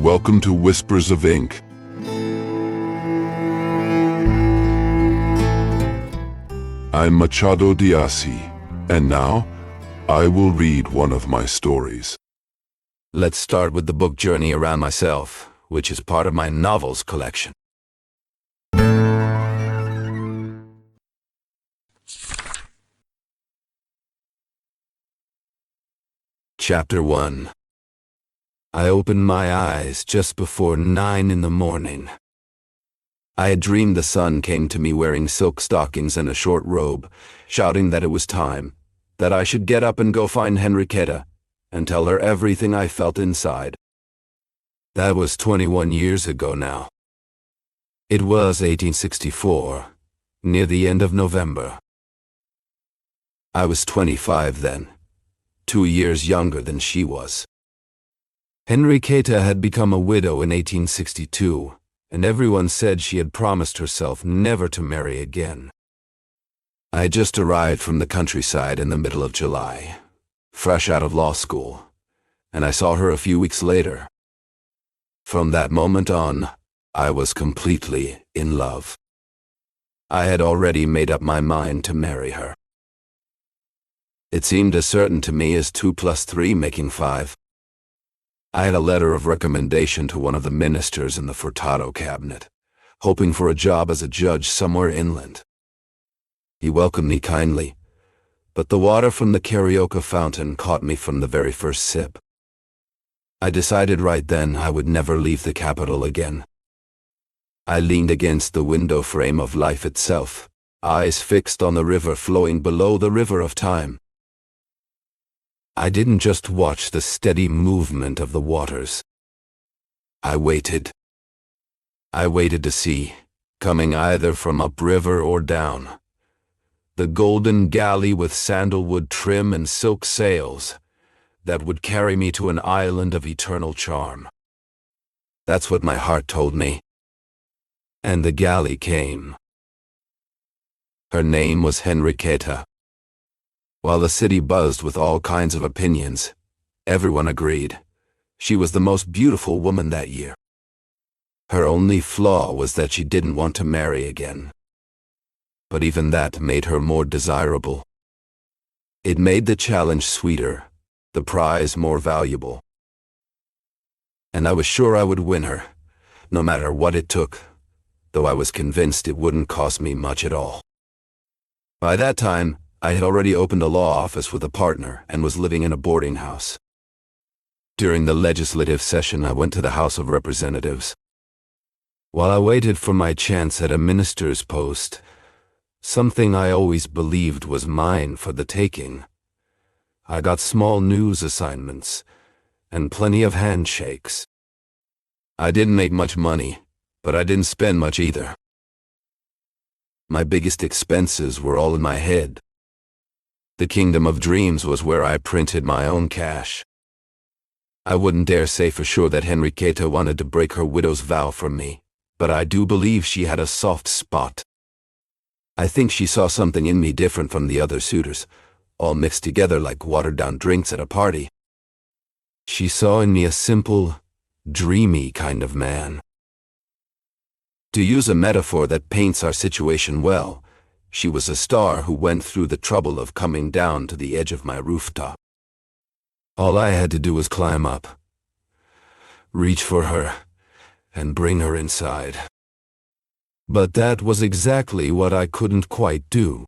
welcome to Whispers of Ink. I'm Machado de Assis, and now, I will read one of my stories. Let's start with the book journey around myself, which is part of my novels collection. Chapter 1. I opened my eyes just before 9 in the morning. I had dreamed the sun came to me wearing silk stockings and a short robe, shouting that it was time, that I should get up and go find Henrietta, and tell her everything I felt inside. That was 21 years ago now. It was 1864, near the end of November. I was 25 then, 2 years younger than she was. Henrietta had become a widow in 1862, and everyone said she had promised herself never to marry again. I had just arrived from the countryside in the middle of July, fresh out of law school, and I saw her a few weeks later. From that moment on, I was completely in love. I had already made up my mind to marry her. It seemed as certain to me as 2 + 3 making 5. I had a letter of recommendation to one of the ministers in the Furtado cabinet, hoping for a job as a judge somewhere inland. He welcomed me kindly, but the water from the Carioca fountain caught me from the very first sip. I decided right then I would never leave the capital again. I leaned against the window frame of life itself, eyes fixed on the river flowing below the river of time. I didn't just watch the steady movement of the waters. I waited. I waited to see, coming either from upriver or down, the golden galley with sandalwood trim and silk sails that would carry me to an island of eternal charm. That's what my heart told me. And the galley came. Her name was Henrietta. While the city buzzed with all kinds of opinions, everyone agreed she was the most beautiful woman that year. Her only flaw was that she didn't want to marry again. But even that made her more desirable. It made the challenge sweeter, the prize more valuable. And I was sure I would win her, no matter what it took, though I was convinced it wouldn't cost me much at all. By that time, I had already opened a law office with a partner and was living in a boarding house. During the legislative session, I went to the House of Representatives. While I waited for my chance at a minister's post, something I always believed was mine for the taking, I got small news assignments and plenty of handshakes. I didn't make much money, but I didn't spend much either. My biggest expenses were all in my head. The kingdom of dreams was where I printed my own cash. I wouldn't dare say for sure that Henrietta wanted to break her widow's vow from me, but I do believe she had a soft spot. I think she saw something in me different from the other suitors, all mixed together like watered-down drinks at a party. She saw in me a simple, dreamy kind of man. To use a metaphor that paints our situation well, she was a star who went through the trouble of coming down to the edge of my rooftop. All I had to do was climb up, reach for her, and bring her inside. But that was exactly what I couldn't quite do.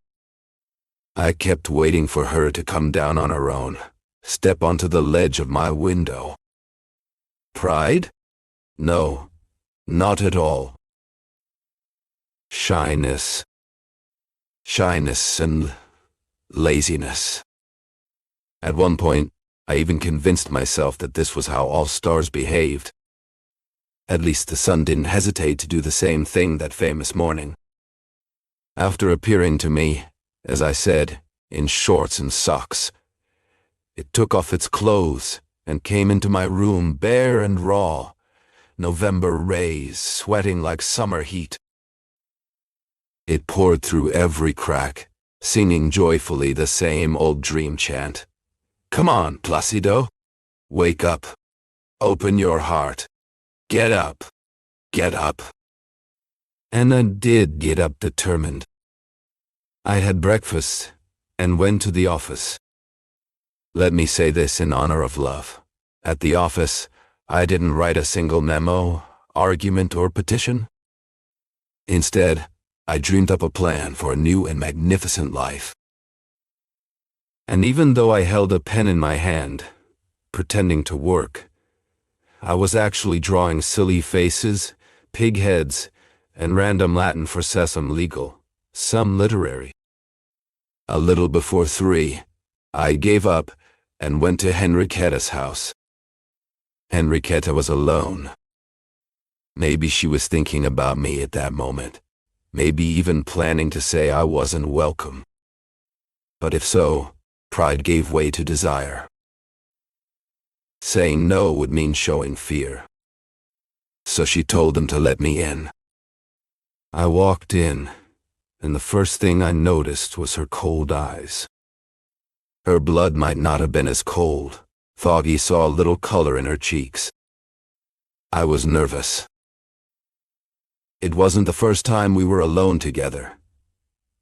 I kept waiting for her to come down on her own, step onto the ledge of my window. Pride? No, not at all. Shyness. Shyness and laziness. At one point, I even convinced myself that this was how all stars behaved. At least the sun didn't hesitate to do the same thing that famous morning. After appearing to me, as I said, in shorts and socks, it took off its clothes and came into my room bare and raw, November rays sweating like summer heat. It poured through every crack, singing joyfully the same old dream chant. Come on, Placido. Wake up. Open your heart. Get up. Get up. And I did get up determined. I had breakfast and went to the office. Let me say this in honor of love. At the office, I didn't write a single memo, argument, or petition. Instead, I dreamed up a plan for a new and magnificent life. And even though I held a pen in my hand, pretending to work, I was actually drawing silly faces, pig heads, and random Latin for sesame legal, some literary. A little before 3, I gave up and went to Henrietta's house. Henrietta was alone. Maybe she was thinking about me at that moment, maybe even planning to say I wasn't welcome. But if so, pride gave way to desire. Saying no would mean showing fear. So she told them to let me in. I walked in, and the first thing I noticed was her cold eyes. Her blood might not have been as cold. Foggy saw a little color in her cheeks. I was nervous. It wasn't the first time we were alone together.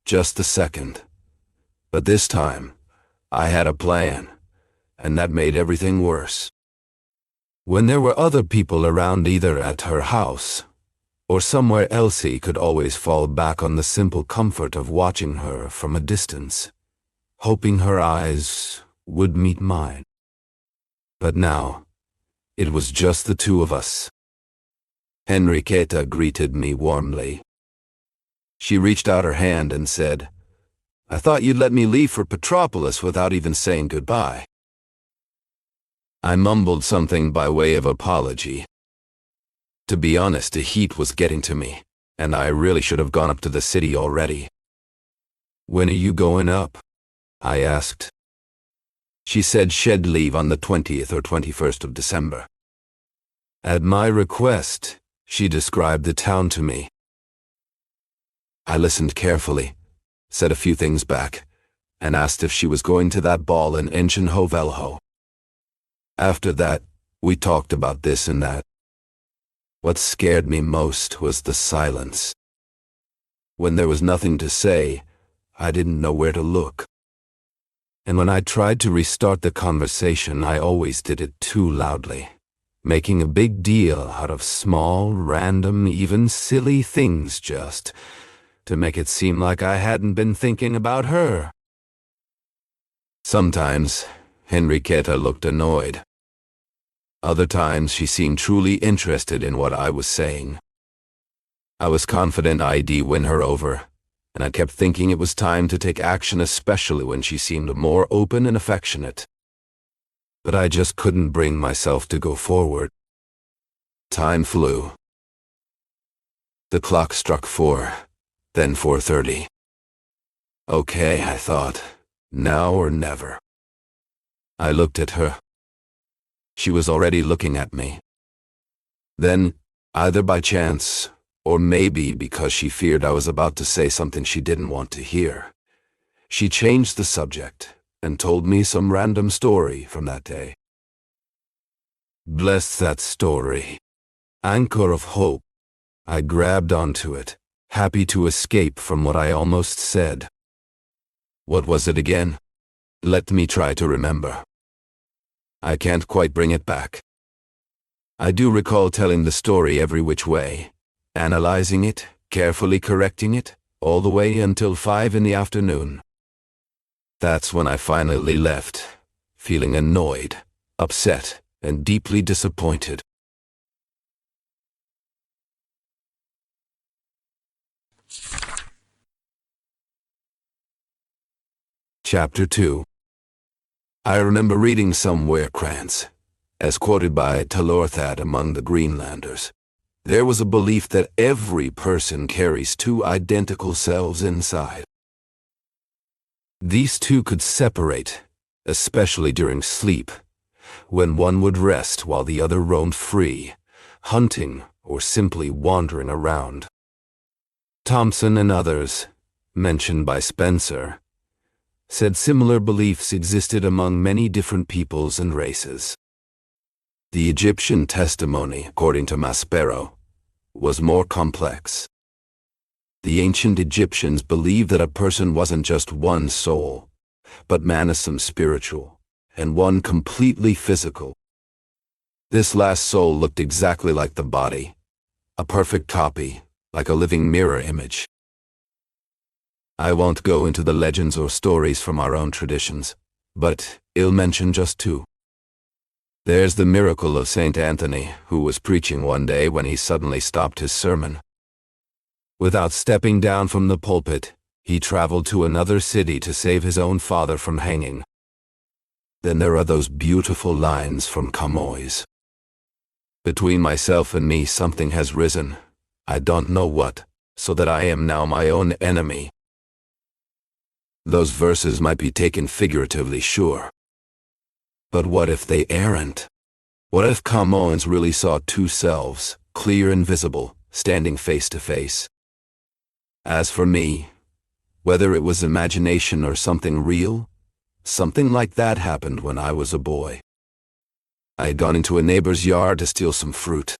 Just the second. But this time, I had a plan, and that made everything worse. When there were other people around, either at her house or somewhere else, he could always fall back on the simple comfort of watching her from a distance, hoping her eyes would meet mine. But now, it was just the two of us. Henrietta greeted me warmly. She reached out her hand and said, "I thought you'd let me leave for Petropolis without even saying goodbye." I mumbled something by way of apology. To be honest, the heat was getting to me, and I really should have gone up to the city already. "When are you going up?" I asked. She said she'd leave on the 20th or 21st of December. At my request, she described the town to me. I listened carefully, said a few things back, and asked if she was going to that ball in Enchenhovelho. After that, we talked about this and that. What scared me most was the silence. When there was nothing to say, I didn't know where to look. And when I tried to restart the conversation, I always did it too loudly, making a big deal out of small, random, even silly things just to make it seem like I hadn't been thinking about her. Sometimes, Henrietta looked annoyed. Other times, she seemed truly interested in what I was saying. I was confident I'd win her over, and I kept thinking it was time to take action, especially when she seemed more open and affectionate. But I just couldn't bring myself to go forward. Time flew. The clock struck 4, then 4:30. Okay, I thought, now or never. I looked at her. She was already looking at me. Then, either by chance, or maybe because she feared I was about to say something she didn't want to hear, she changed the subject and told me some random story from that day. Bless that story. Anchor of hope. I grabbed onto it, happy to escape from what I almost said. What was it again? Let me try to remember. I can't quite bring it back. I do recall telling the story every which way, analyzing it, carefully correcting it, all the way until 5 in the afternoon. That's when I finally left, feeling annoyed, upset, and deeply disappointed. Chapter 2. I remember reading somewhere, Krantz, as quoted by Telorthad among the Greenlanders, there was a belief that every person carries 2 identical selves inside. These 2 could separate, especially during sleep, when one would rest while the other roamed free, hunting or simply wandering around. Thompson and others, mentioned by Spencer, said similar beliefs existed among many different peoples and races. The Egyptian testimony, according to Maspero, was more complex. The ancient Egyptians believed that a person wasn't just one soul, but manism spiritual, and one completely physical. This last soul looked exactly like the body, a perfect copy, like a living mirror image. I won't go into the legends or stories from our own traditions, but I'll mention just two. There's the miracle of Saint Anthony, who was preaching one day when he suddenly stopped his sermon. Without stepping down from the pulpit, he traveled to another city to save his own father from hanging. Then there are those beautiful lines from Camões. Between myself and me something has risen, I don't know what, so that I am now my own enemy. Those verses might be taken figuratively, sure. But what if they aren't? What if Camões really saw two selves, clear and visible, standing face to face? As for me, whether it was imagination or something real, something like that happened when I was a boy. I had gone into a neighbor's yard to steal some fruit.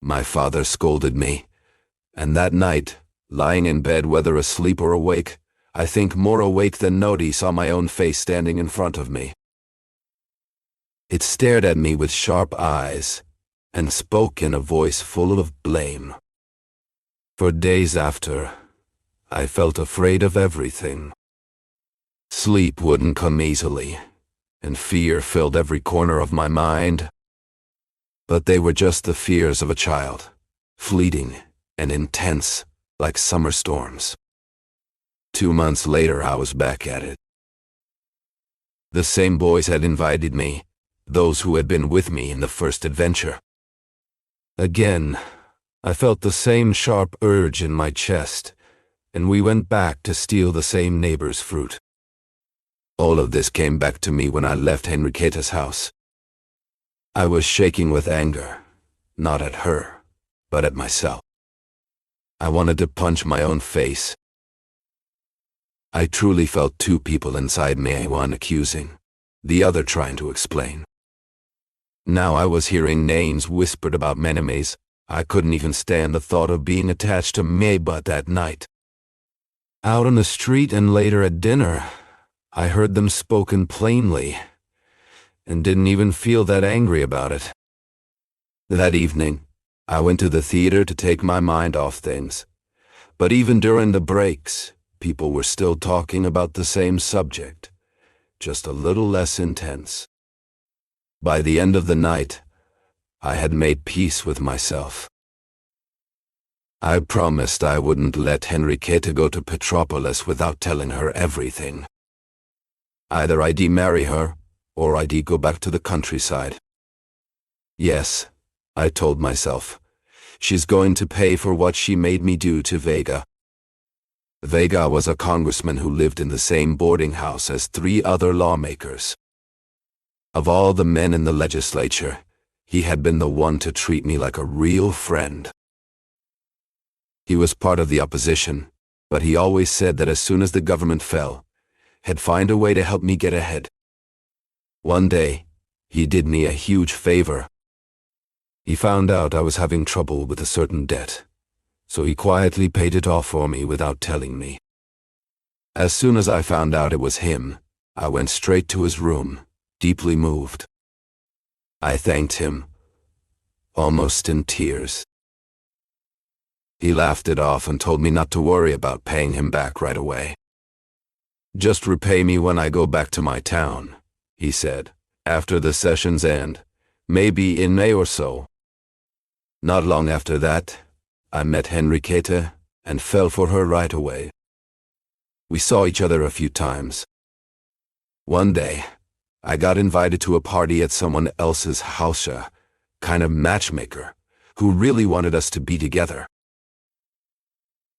My father scolded me, and that night, lying in bed whether asleep or awake, I think more awake than naughty, saw my own face standing in front of me. It stared at me with sharp eyes, and spoke in a voice full of blame. For days after, I felt afraid of everything. Sleep wouldn't come easily, and fear filled every corner of my mind. But they were just the fears of a child, fleeting and intense, like summer storms. 2 months later, I was back at it. The same boys had invited me, those who had been with me in the first adventure. Again, I felt the same sharp urge in my chest, and we went back to steal the same neighbor's fruit. All of this came back to me when I left Henriqueta's house. I was shaking with anger, not at her, but at myself. I wanted to punch my own face. I truly felt two people inside me, one accusing, the other trying to explain. Now I was hearing names whispered about my enemies. I couldn't even stand the thought of being attached to me, but that night, out on the street and later at dinner, I heard them spoken plainly, and didn't even feel that angry about it. That evening, I went to the theater to take my mind off things, but even during the breaks, people were still talking about the same subject, just a little less intense. By the end of the night, I had made peace with myself. I promised I wouldn't let Henriqueta go to Petropolis without telling her everything. Either I'd marry her, or I'd go back to the countryside. Yes, I told myself, she's going to pay for what she made me do to Vega. Vega was a congressman who lived in the same boarding house as 3 other lawmakers. Of all the men in the legislature, he had been the one to treat me like a real friend. He was part of the opposition, but he always said that as soon as the government fell, he'd find a way to help me get ahead. One day, he did me a huge favor. He found out I was having trouble with a certain debt, so he quietly paid it off for me without telling me. As soon as I found out it was him, I went straight to his room, deeply moved. I thanked him, almost in tears. He laughed it off and told me not to worry about paying him back right away. Just repay me when I go back to my town, he said, after the session's end, maybe in May or so. Not long after that, I met Henriqueta and fell for her right away. We saw each other a few times. One day, I got invited to a party at someone else's house, a kind of matchmaker, who really wanted us to be together.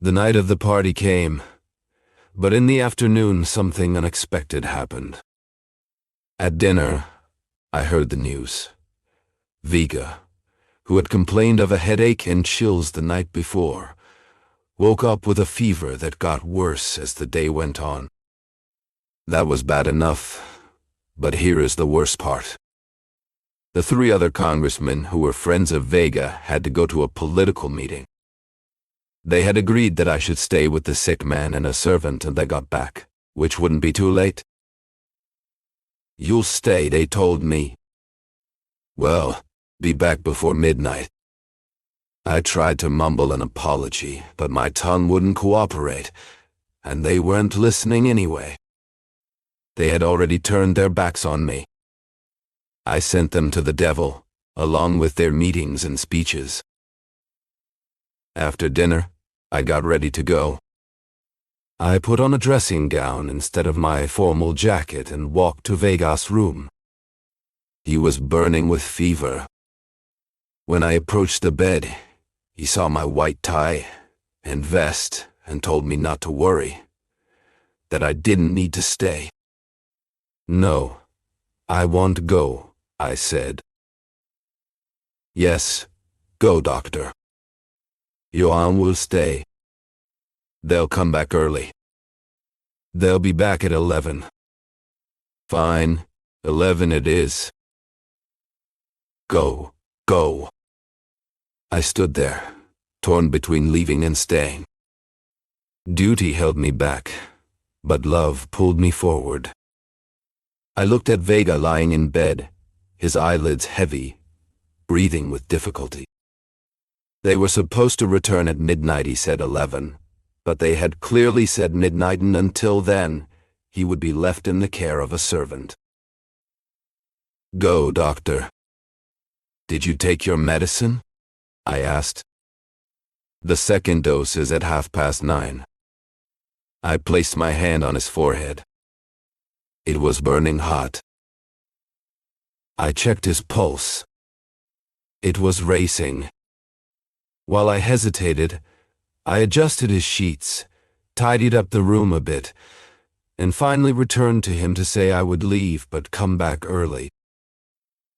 The night of the party came, but in the afternoon something unexpected happened. At dinner, I heard the news. Vega, who had complained of a headache and chills the night before, woke up with a fever that got worse as the day went on. That was bad enough, but here is the worst part. The 3 other congressmen who were friends of Vega had to go to a political meeting. They had agreed that I should stay with the sick man and a servant until they got back, which wouldn't be too late. "You'll stay," they told me. "Well, be back before midnight." I tried to mumble an apology, but my tongue wouldn't cooperate, and they weren't listening anyway. They had already turned their backs on me. I sent them to the devil, along with their meetings and speeches. After dinner, I got ready to go. I put on a dressing gown instead of my formal jacket and walked to Vega's room. He was burning with fever. When I approached the bed, he saw my white tie and vest and told me not to worry, that I didn't need to stay. "No, I won't go," I said. "Yes, go, doctor. Joanne will stay. They'll come back early. They'll be back at 11. "Fine, 11 it is. Go, go." I stood there, torn between leaving and staying. Duty held me back, but love pulled me forward. I looked at Vega lying in bed, his eyelids heavy, breathing with difficulty. They were supposed to return at midnight, he said 11, but they had clearly said midnight, and until then, he would be left in the care of a servant. "Go, doctor." "Did you take your medicine?" I asked. "The second dose is at 9:30. I placed my hand on his forehead. It was burning hot. I checked his pulse. It was racing. While I hesitated, I adjusted his sheets, tidied up the room a bit, and finally returned to him to say I would leave but come back early.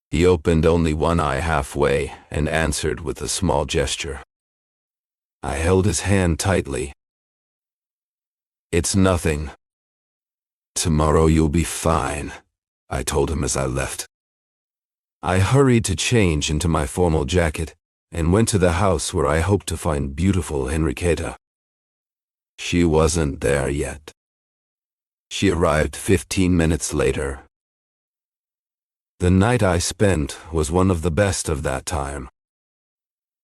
He opened only one eye halfway and answered with a small gesture. I held his hand tightly. "It's nothing. Tomorrow you'll be fine," I told him as I left. I hurried to change into my formal jacket and went to the house where I hoped to find beautiful Henrietta. She wasn't there yet. She arrived 15 minutes later. The night I spent was one of the best of that time.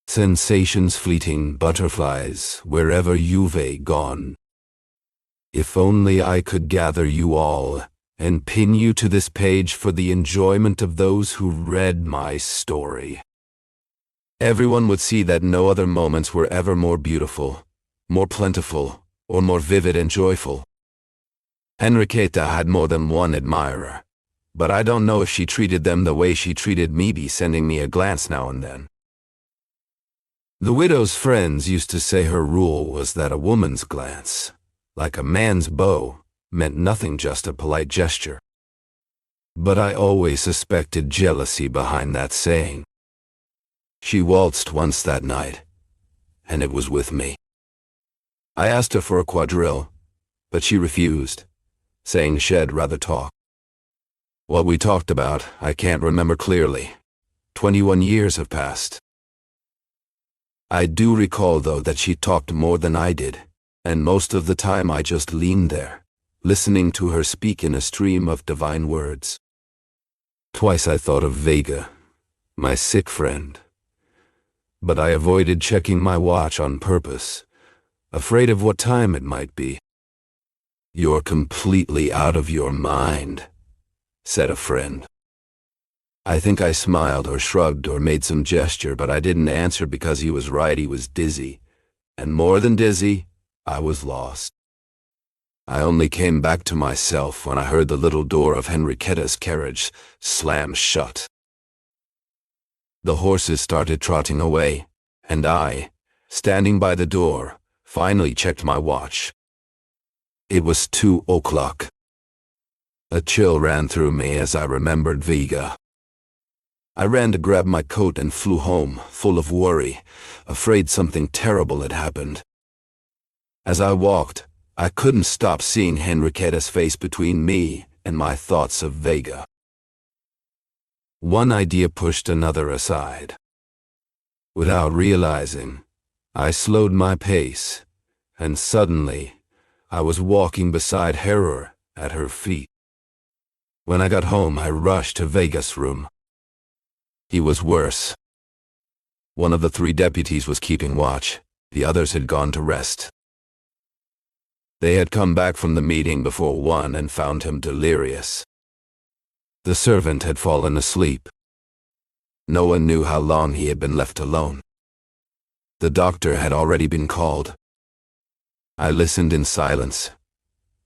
Sensations fleeting, butterflies, wherever you've gone. If only I could gather you all and pin you to this page for the enjoyment of those who read my story. Everyone would see that no other moments were ever more beautiful, more plentiful, or more vivid and joyful. Henrietta had more than one admirer, but I don't know if she treated them the way she treated me, by sending me a glance now and then. The widow's friends used to say her rule was that a woman's glance, like a man's bow, meant nothing, just a polite gesture. But I always suspected jealousy behind that saying. She waltzed once that night, and it was with me. I asked her for a quadrille, but she refused, saying she'd rather talk. What we talked about, I can't remember clearly. 21 years have passed. I do recall, though, that she talked more than I did, and most of the time I just leaned there, listening to her speak in a stream of divine words. Twice I thought of Vega, my sick friend, but I avoided checking my watch on purpose, afraid of what time it might be. "You're completely out of your mind," said a friend. I think I smiled or shrugged or made some gesture, but I didn't answer because he was right. He was dizzy, and more than dizzy, I was lost. I only came back to myself when I heard the little door of Henrietta's carriage slam shut. The horses started trotting away, and I, standing by the door, finally checked my watch. It was 2 o'clock. A chill ran through me as I remembered Vega. I ran to grab my coat and flew home, full of worry, afraid something terrible had happened. As I walked, I couldn't stop seeing Henrietta's face between me and my thoughts of Vega. One idea pushed another aside. Without realizing, I slowed my pace, and suddenly, I was walking beside Horror at her feet. When I got home, I rushed to Vega's room. He was worse. One of the 3 deputies was keeping watch. The others had gone to rest. They had come back from the meeting before 1 and found him delirious. The servant had fallen asleep. No one knew how long he had been left alone. The doctor had already been called. I listened in silence,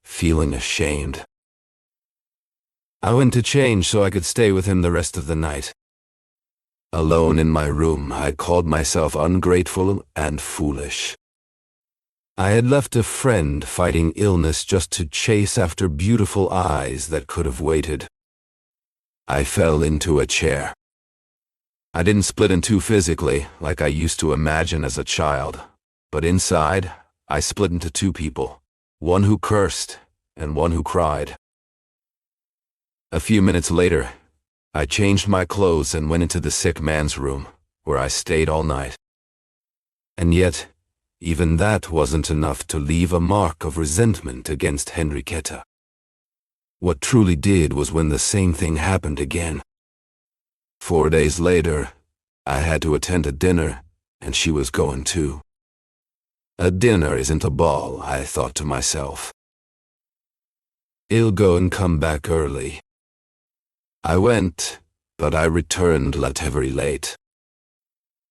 feeling ashamed. I went to change so I could stay with him the rest of the night. Alone in my room, I called myself ungrateful and foolish. I had left a friend fighting illness just to chase after beautiful eyes that could have waited. I fell into a chair. I didn't split in 2 physically, like I used to imagine as a child, but inside, I split into 2 people, one who cursed and one who cried. A few minutes later, I changed my clothes and went into the sick man's room, where I stayed all night. And yet, even that wasn't enough to leave a mark of resentment against Henrietta. What truly did was when the same thing happened again. 4 days later, I had to attend a dinner, and she was going too. A dinner isn't a ball, I thought to myself. I'll go and come back early. I went, but I returned very late.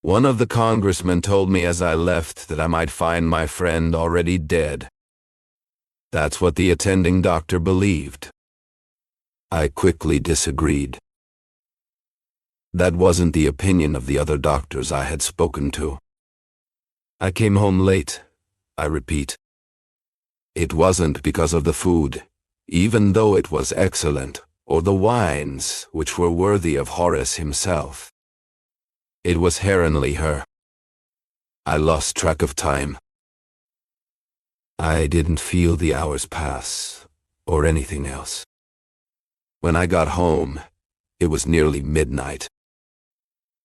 One of the congressmen told me as I left that I might find my friend already dead. That's what the attending doctor believed. I quickly disagreed. That wasn't the opinion of the other doctors I had spoken to. I came home late, I repeat. It wasn't because of the food, even though it was excellent, or the wines, which were worthy of Horace himself. It was inherently her. I lost track of time. I didn't feel the hours pass, or anything else. When I got home, it was nearly midnight.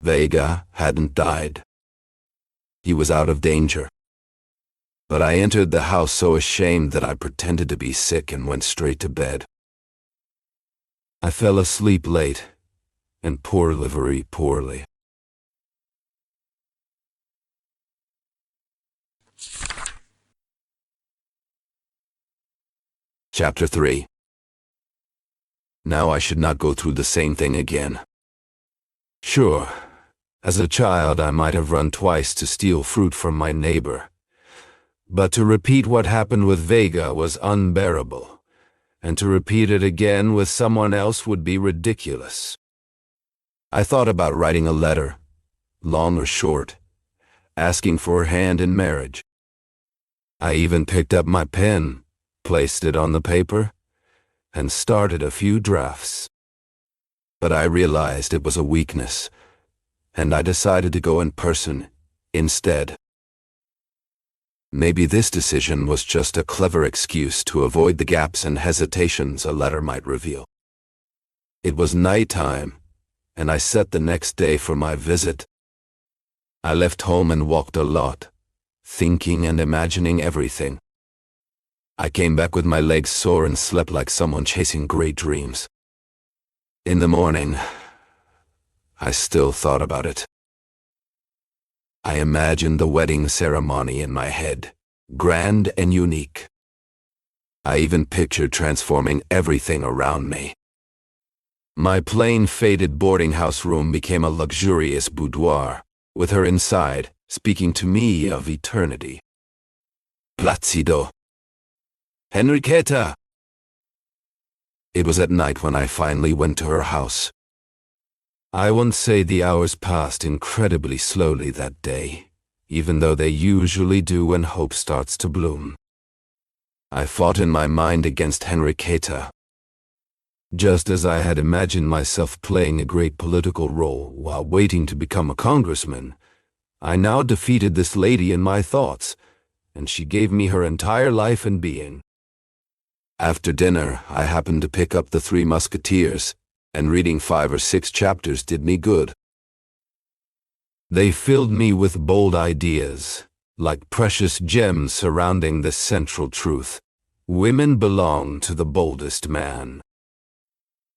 Vega hadn't died. He was out of danger. But I entered the house so ashamed that I pretended to be sick and went straight to bed. I fell asleep late, and very poorly. Chapter 3. Now I should not go through the same thing again. Sure, as a child I might have run twice to steal fruit from my neighbor. But to repeat what happened with Vega was unbearable, and to repeat it again with someone else would be ridiculous. I thought about writing a letter, long or short, asking for her hand in marriage. I even picked up my pen, placed it on the paper, and started a few drafts. But I realized it was a weakness, and I decided to go in person instead. Maybe this decision was just a clever excuse to avoid the gaps and hesitations a letter might reveal. It was nighttime, and I set the next day for my visit. I left home and walked a lot, thinking and imagining everything. I came back with my legs sore and slept like someone chasing great dreams. In the morning, I still thought about it. I imagined the wedding ceremony in my head, grand and unique. I even pictured transforming everything around me. My plain, faded boarding house room became a luxurious boudoir, with her inside, speaking to me of eternity. Placido. Henrietta! It was at night when I finally went to her house. I won't say the hours passed incredibly slowly that day, even though they usually do when hope starts to bloom. I fought in my mind against Henrietta. Just as I had imagined myself playing a great political role while waiting to become a congressman, I now defeated this lady in my thoughts, and she gave me her entire life and being. After dinner, I happened to pick up the Three Musketeers, and reading 5 or 6 chapters did me good. They filled me with bold ideas, like precious gems surrounding the central truth. Women belong to the boldest man.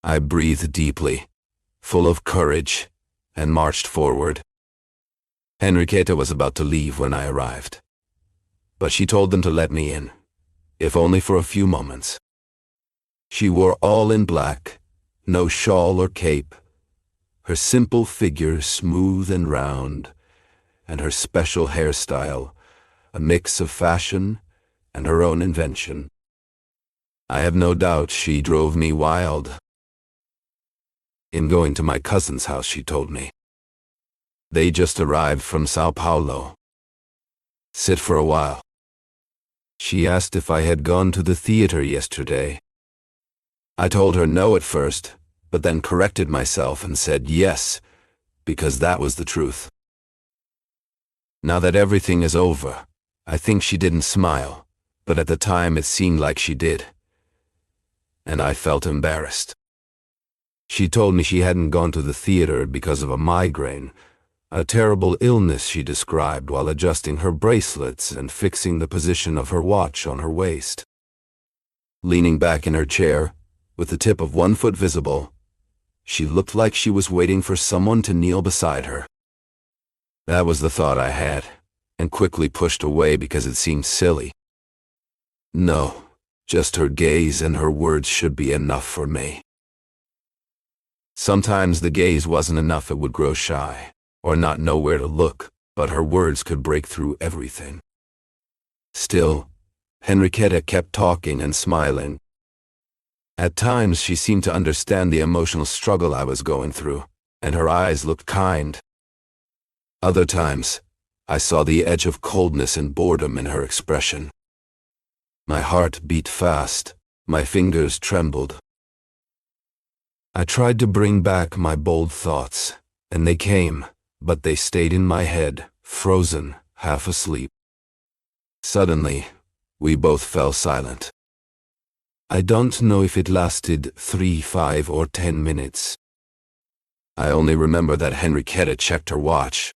I breathed deeply, full of courage, and marched forward. Henrietta was about to leave when I arrived, but she told them to let me in, if only for a few moments. She wore all in black, no shawl or cape, her simple figure smooth and round, and her special hairstyle, a mix of fashion and her own invention. I have no doubt she drove me wild. In going to my cousin's house, she told me. They just arrived from Sao Paulo. Sit for a while. She asked if I had gone to the theater yesterday. I told her no at first, but then corrected myself and said yes, because that was the truth. Now that everything is over, I think she didn't smile, but at the time it seemed like she did. And I felt embarrassed. She told me she hadn't gone to the theater because of a migraine, a terrible illness she described while adjusting her bracelets and fixing the position of her watch on her waist. Leaning back in her chair, with the tip of one foot visible, she looked like she was waiting for someone to kneel beside her. That was the thought I had, and quickly pushed away because it seemed silly. No, just her gaze and her words should be enough for me. Sometimes the gaze wasn't enough, it would grow shy, or not know where to look, but her words could break through everything. Still, Henrietta kept talking and smiling. At times she seemed to understand the emotional struggle I was going through, and her eyes looked kind. Other times, I saw the edge of coldness and boredom in her expression. My heart beat fast, my fingers trembled. I tried to bring back my bold thoughts, and they came, but they stayed in my head, frozen, half asleep. Suddenly, we both fell silent. I don't know if it lasted 3, 5, or 10 minutes. I only remember that Henrietta checked her watch.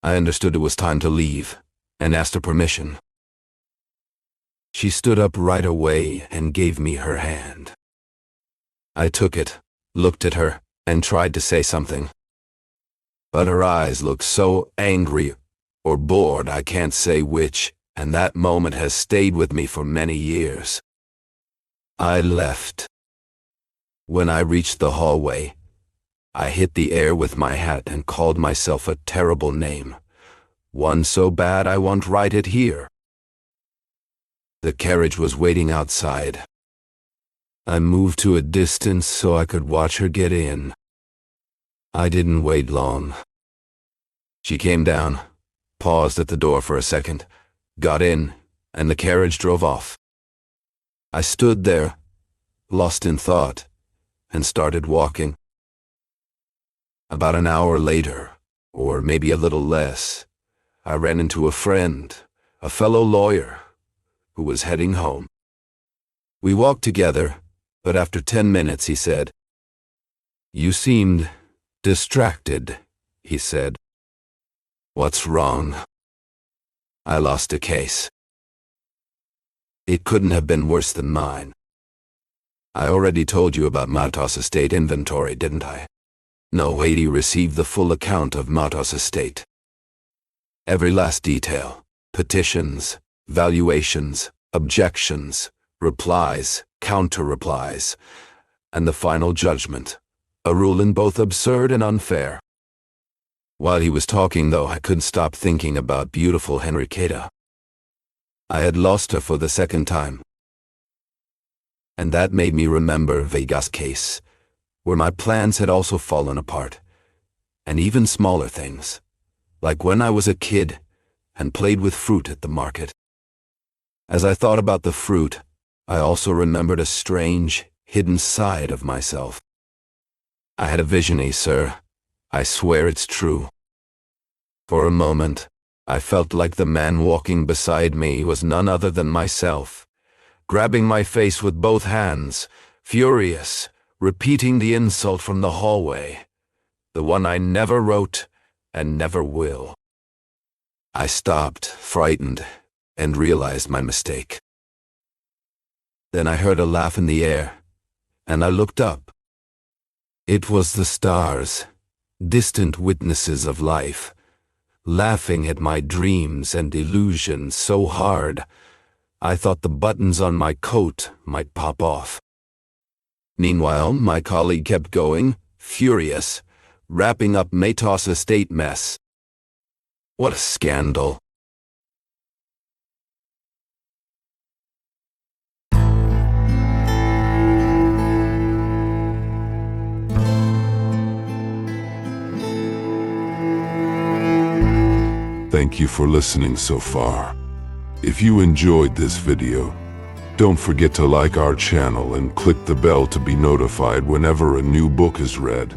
I understood it was time to leave, and asked her permission. She stood up right away and gave me her hand. I took it, looked at her, and tried to say something. But her eyes looked so angry or bored, I can't say which, and that moment has stayed with me for many years. I left. When I reached the hallway, I hit the air with my hat and called myself a terrible name, one so bad I won't write it here. The carriage was waiting outside. I moved to a distance so I could watch her get in. I didn't wait long. She came down, paused at the door for a second, got in, and the carriage drove off. I stood there, lost in thought, and started walking. About an hour later, or maybe a little less, I ran into a friend, a fellow lawyer, who was heading home. We walked together, but after 10 minutes he said, "You seemed distracted," he said. "What's wrong?" I lost a case. It couldn't have been worse than mine. I already told you about Matos estate inventory, didn't I? No, Haiti received the full account of Matos estate. Every last detail, petitions, valuations, objections, replies, counter-replies, and the final judgment, a ruling both absurd and unfair. While he was talking, though, I couldn't stop thinking about beautiful Henrietta. I had lost her for the second time. And that made me remember Vegas' case, where my plans had also fallen apart, and even smaller things, like when I was a kid and played with fruit at the market. As I thought about the fruit, I also remembered a strange, hidden side of myself. I had a vision, sir. I swear it's true. For a moment, I felt like the man walking beside me was none other than myself, grabbing my face with both hands, furious, repeating the insult from the hallway, the one I never wrote and never will. I stopped, frightened, and realized my mistake. Then I heard a laugh in the air, and I looked up. It was the stars, distant witnesses of life, laughing at my dreams and illusions so hard, I thought the buttons on my coat might pop off. Meanwhile, my colleague kept going, furious, wrapping up Matos' estate mess. What a scandal. Thank you for listening so far. If you enjoyed this video, don't forget to like our channel and click the bell to be notified whenever a new book is read.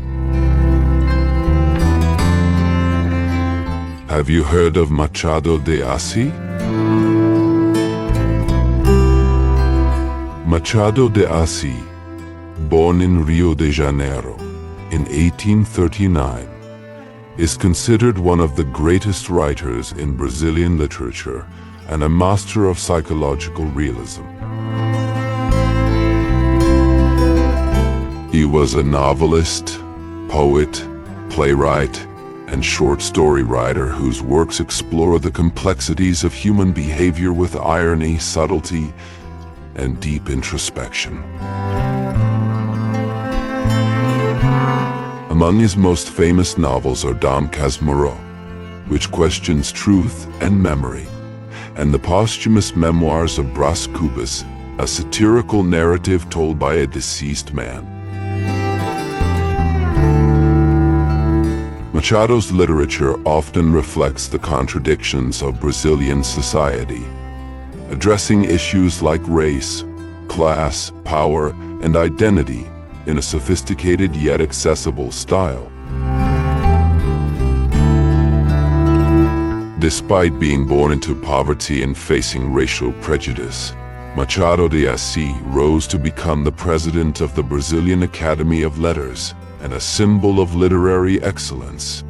Have you heard of Machado de Assis? Machado de Assis, born in Rio de Janeiro in 1839, is considered one of the greatest writers in Brazilian literature and a master of psychological realism. He was a novelist, poet, playwright, and short story writer whose works explore the complexities of human behavior with irony, subtlety, and deep introspection. Among his most famous novels are Dom Casmurro, which questions truth and memory, and the posthumous memoirs of Brás Cubas, a satirical narrative told by a deceased man. Machado's literature often reflects the contradictions of Brazilian society, addressing issues like race, class, power, and identity in a sophisticated yet accessible style. Despite being born into poverty and facing racial prejudice, Machado de Assis rose to become the president of the Brazilian Academy of Letters and a symbol of literary excellence.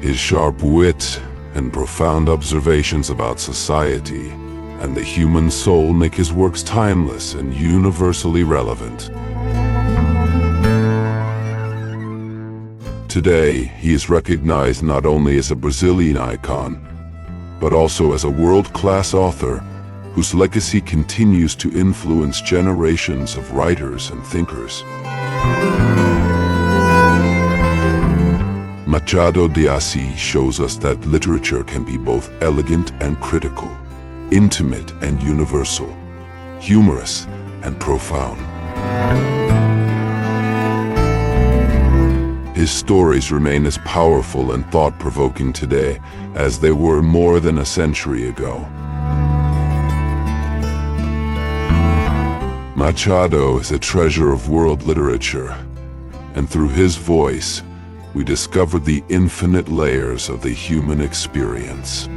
His sharp wit and profound observations about society and the human soul make his works timeless and universally relevant. Today, he is recognized not only as a Brazilian icon, but also as a world-class author whose legacy continues to influence generations of writers and thinkers. Machado de Assis shows us that literature can be both elegant and critical, intimate and universal, humorous and profound. His stories remain as powerful and thought-provoking today as they were more than a century ago. Machado is a treasure of world literature, and through his voice, we discover the infinite layers of the human experience.